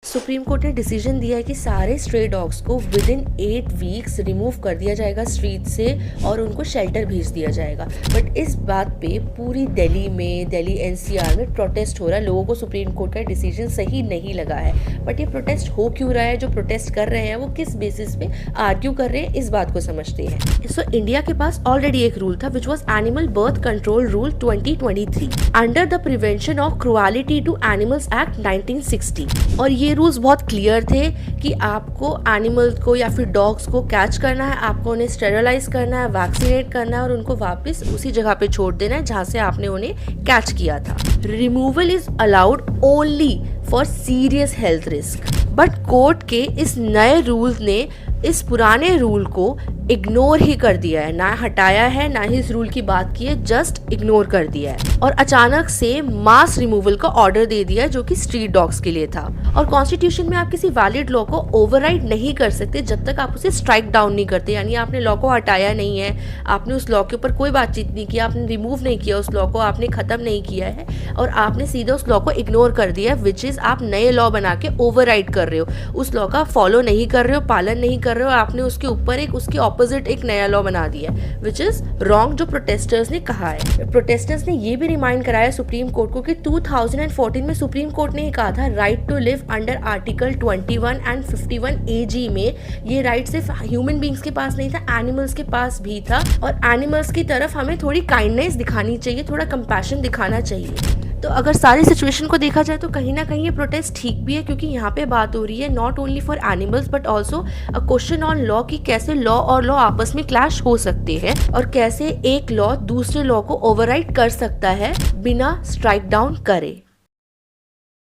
Supreme court ने decision दिया है कि सारे स्ट्रे डॉग्स को विद इन 8 वीक्स रिमूव कर दिया जाएगा स्ट्रीट से और उनको शेल्टर भेज दिया जाएगा। बट इस बात पे पूरी दिल्ली एनसीआर में प्रोटेस्ट हो रहा है। लोगों को सुप्रीम कोर्ट का डिसीजन सही नहीं लगा है। बट ये प्रोटेस्ट हो क्यों रहा है, जो प्रोटेस्ट कर रहे हैं वो किस बेसिस पे आर्ग्यू कर रहे हैं, इस बात को समझते हैं। सो इंडिया के पास ऑलरेडी एक रूल था which was animal birth control rule 2023 under the prevention of cruelty to animals act 1960। और ये रूल्स बहुत क्लियर थे कि आपको एनिमल को या फिर डॉग्स को कैच करना है, आपको उन्हें स्टेरलाइज करना है, वैक्सीनेट करना है और उनको वापस उसी जगह पे छोड़ देना है जहाँ से आपने उन्हें कैच किया था। Removal is allowed only for serious health risk. But court के इस नए रूल ने इस पुराने रूल को इग्नोर ही कर दिया है, ना हटाया है ना ही इस रूल की बात की है, जस्ट इग्नोर कर दिया है और अचानक से मास रिमूवल का ऑर्डर दे दिया है जो कि स्ट्रीट डॉग्स के लिए था। और कॉन्स्टिट्यूशन में आप किसी वैलिड लॉ को ओवरराइड नहीं कर सकते जब तक आप उसे स्ट्राइक डाउन नहीं करते। यानी आपने लॉ को हटाया नहीं है, आपने उस लॉ के ऊपर कोई बातचीत नहीं किया, आपने रिमूव नहीं किया उस लॉ को, आपने खत्म नहीं किया है और आपने सीधे उस लॉ को इग्नोर कर दिया है, विच इज आप नए लॉ बना के ओवरराइड कर रहे हो, उस लॉ का फॉलो नहीं कर रहे हो, पालन नहीं कर रहे हो, आपने उसके ऊपर उसके ऑपोजिट एक नया लॉ बना दिया है, विच इज रॉन्ग, जो प्रोटेस्टर्स ने कहा है। प्रोटेस्टर्स ने ये भी रिमाइंड कराया सुप्रीम कोर्ट को कि 2014 में सुप्रीम कोर्ट ने कहा था right to live under article 21 and 51 AG में ये राइट सिर्फ ह्यूमन बींग्स के पास नहीं था, एनिमल्स के पास भी था और एनिमल्स की तरफ हमें थोड़ी काइंडनेस दिखानी चाहिए, थोड़ा कंपैशन दिखाना चाहिए। तो अगर सारी सिचुएशन को देखा जाए तो कहीं ना कहीं ये प्रोटेस्ट ठीक भी है, क्योंकि यहाँ पे बात हो रही है not only for animals but also a question on law कि कैसे लॉ और लॉ आपस में क्लैश हो सकते हैं और कैसे एक लॉ दूसरे लॉ को ओवरराइड कर सकता है बिना स्ट्राइक डाउन करे।